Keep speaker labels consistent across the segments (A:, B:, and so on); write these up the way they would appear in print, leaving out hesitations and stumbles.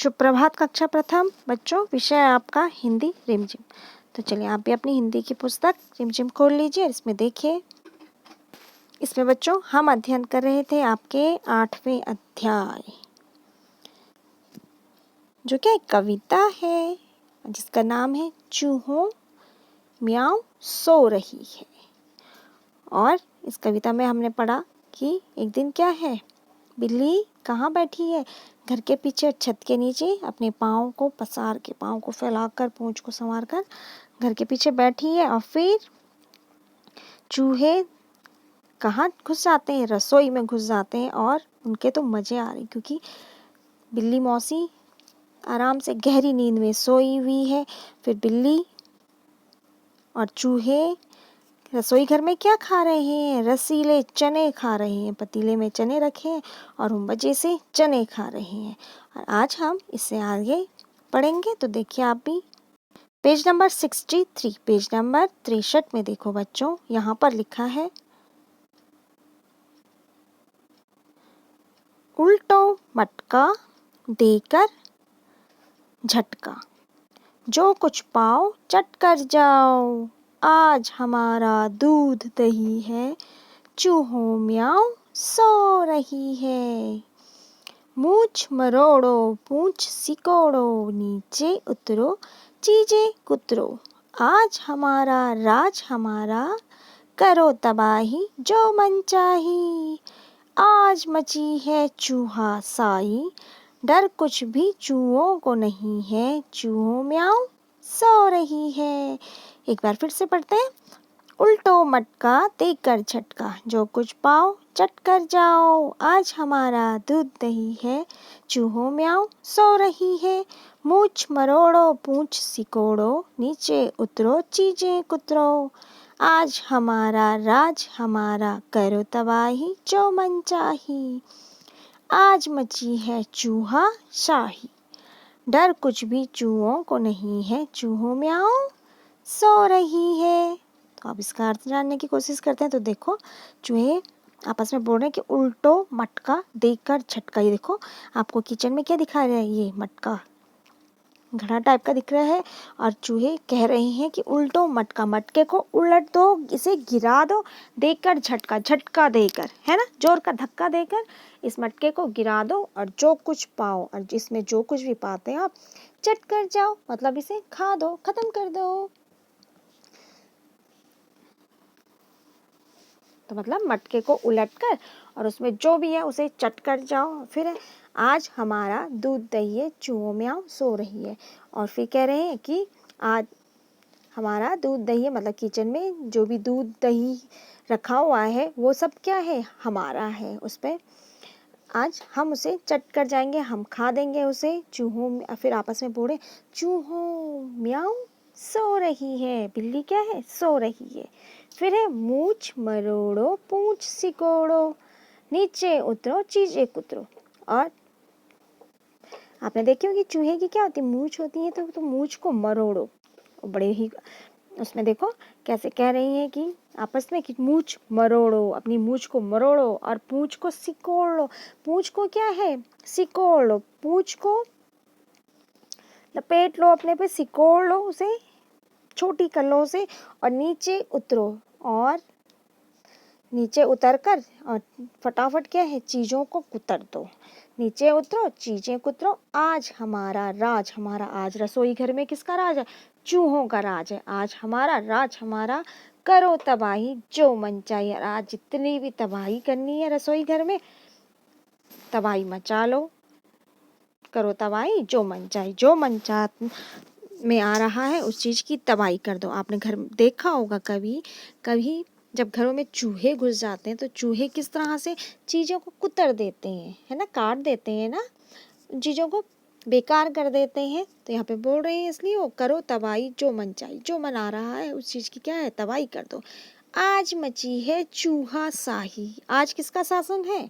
A: सुप्रभात कक्षा प्रथम बच्चों, विषय आपका हिंदी रिमझिम। तो चलिए आप भी अपनी हिंदी की पुस्तक रिमझिम खोल लीजिए। इसमें देखिए, इसमें बच्चों हम अध्ययन कर रहे थे आपके 8वें अध्याय, जो कि एक कविता है जिसका नाम है चूहों म्याऊं सो रही है। और इस कविता में हमने पढ़ा कि एक दिन क्या है, बिल्ली कहाँ बैठी है, घर के पीछे छत के नीचे अपने पाँव को पसार के, पाँव को फैलाकर, पूंछ को संवार कर घर के पीछे बैठी है। और फिर चूहे कहाँ घुस जाते हैं, रसोई में घुस जाते हैं। और उनके तो मज़े आ रहे, क्योंकि बिल्ली मौसी आराम से गहरी नींद में सोई हुई है। फिर बिल्ली और चूहे रसोई घर में क्या खा रहे हैं, रसीले चने खा रहे हैं। पतीले में चने रखे हैं और हम मजे से चने खा रहे हैं। और आज हम इससे आगे पढ़ेंगे। तो देखिए आप भी पेज नंबर 63, पेज नंबर 63 में देखो बच्चों, यहाँ पर लिखा है उल्टो मटका देकर झटका, जो कुछ पाओ चट कर जाओ, आज हमारा दूध दही है, चूहों म्याऊं सो रही है। मूछ मरोड़ो पूंछ सिकोड़ो, नीचे उतरो चीजे कुतरो, आज हमारा राज हमारा, करो तबाही जो मन चाही। आज मची है चूहा साई, डर कुछ भी चूहों को नहीं है, चूहों म्याऊं सो रही है। एक बार फिर से पढ़ते हैं। उल्टो मटका देकर झटका, जो कुछ पाओ चट कर जाओ, आज हमारा दूध दही है, चूहों म्याऊं सो रही है। मूछ मरोड़ो पूंछ सिकोड़ो, नीचे उतरो चीजें कुतरो, आज हमारा राज हमारा, करो तबाही जो मन चाही। आज मची है चूहा शाही, डर कुछ भी चूहों को नहीं है, चूहों म्याऊं सो रही है। तो आप इसका अर्थ जानने की कोशिश करते हैं। तो देखो, चूहे आपस में बोल रहे हैं कि उल्टो मटका देकर झटका। ये देखो आपको किचन में क्या दिखा रहा है, ये मटका घड़ा टाइप का दिख रहा है। और चूहे कह रहे हैं कि उल्टो मटका, मटके को उलट दो, इसे गिरा दो, देकर झटका, झटका देकर, है ना, जोर का धक्का देकर इस मटके को गिरा दो, और जो कुछ पाओ, और जिसमें जो कुछ भी पाते हैं आप चट कर जाओ, मतलब इसे खा दो, खत्म कर दो। तो मतलब मटके को उलटकर और उसमें जो भी है उसे चट कर जाओ। फिर आज हमारा दूध दही है, चूहों म्याऊं सो रही है। और फिर कह रहे हैं कि आज हमारा दूध दही है, मतलब किचन में जो भी दूध दही रखा हुआ है वो सब क्या है, हमारा है। उस पर आज हम उसे चट कर जाएंगे, हम खा देंगे उसे। चूहों फिर आपस में बोले, चूहों म्याऊं सो रही है, बिल्ली क्या है, सो रही है। फिर है मूछ मरोड़ो पूंछ सिकोड़ो, नीचे उतरो चीजें कुतरो। और आपने देखी होगी चूहे की क्या होती है, मूछ होती है। तो मूछ को मरोड़ो, बड़े ही उसमें देखो कैसे कह रही है कि आपस में कि मूछ मरोड़ो, अपनी मूछ को मरोड़ो, और पूंछ को सिकोड़ लो। पूंछ को क्या है, सिकोड़ लो, पूंछ को लपेट लो अपने पे, सिकोड़ लो उसे, छोटी कर लो उसे, और नीचे उतरो। और नीचे उतर कर और फटाफट क्या है, चीज़ों को कुतर दो। नीचे उतरो चीज़ें कुतरो, आज हमारा राज हमारा, आज रसोई घर में किसका राज है, चूहों का राज है। आज हमारा राज हमारा, करो तबाही जो मन चाहिए। आज जितनी भी तबाही करनी है रसोई घर में, तबाही मचा लो, करो तबाही जो मन चाहिए, जो मन चाह में आ रहा है उस चीज़ की तबाही कर दो। आपने घर देखा होगा कभी कभी, जब घरों में चूहे घुस जाते हैं तो चूहे किस तरह से चीज़ों को कुतर देते हैं, है ना, काट देते हैं ना, चीज़ों को बेकार कर देते हैं। तो यहाँ पे बोल रहे हैं इसलिए वो करो तबाही जो मन चाहिए, जो मन आ रहा है उस चीज़ की क्या है, तबाही कर दो। आज मची है चूहा शाही, आज किसका शासन है,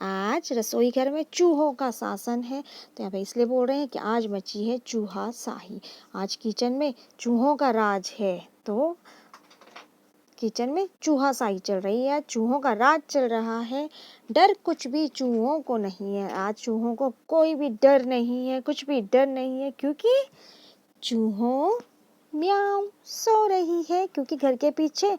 A: आज रसोई घर में चूहों का शासन है। तो यहाँ पे इसलिए बोल रहे हैं कि आज मची है चूहा शाही, आज किचन में चूहों का राज है। तो किचन में चूहाशाही चल रही है, चूहों का राज चल रहा है। डर कुछ भी चूहों को नहीं है, आज चूहों को कोई भी डर नहीं है, कुछ भी डर नहीं है, क्योंकि चूहों म्याऊं सो रही है। क्योंकि घर के पीछे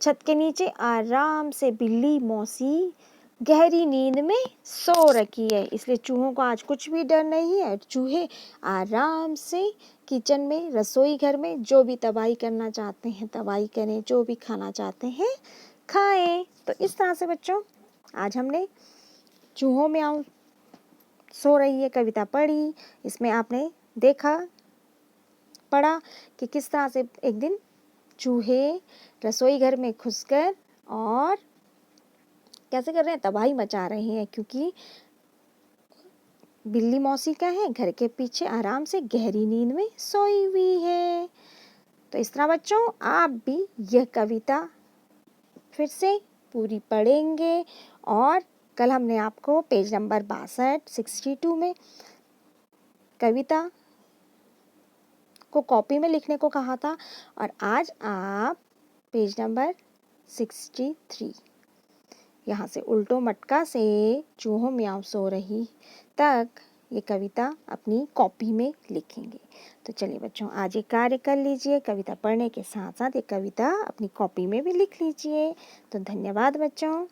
A: छत के नीचे आराम से बिल्ली मौसी गहरी नींद में सो रखी है, इसलिए चूहों को आज कुछ भी डर नहीं है। चूहे आराम से किचन में, रसोई घर में जो भी तबाही करना चाहते हैं तबाही करें, जो भी खाना चाहते हैं खाएं। तो इस तरह से बच्चों आज हमने चूहों म्याऊं सो रही है कविता पढ़ी। इसमें आपने देखा पढ़ा कि किस तरह से एक दिन चूहे रसोई घर में घुसकर और कैसे कर रहे हैं, तबाही मचा रहे हैं, क्योंकि बिल्ली मौसी का है घर के पीछे आराम से गहरी नींद में सोई हुई है। तो इस तरह बच्चों आप भी यह कविता फिर से पूरी पढ़ेंगे। और कल हमने आपको पेज नंबर 62 में कविता को कॉपी में लिखने को कहा था, और आज आप पेज नंबर 63 यहाँ से उल्टो मटका से चूहों म्याऊं सो रही तक ये कविता अपनी कॉपी में लिखेंगे। तो चलिए बच्चों आज ये कार्य कर लीजिए, कविता पढ़ने के साथ साथ ये कविता अपनी कॉपी में भी लिख लीजिए। तो धन्यवाद बच्चों।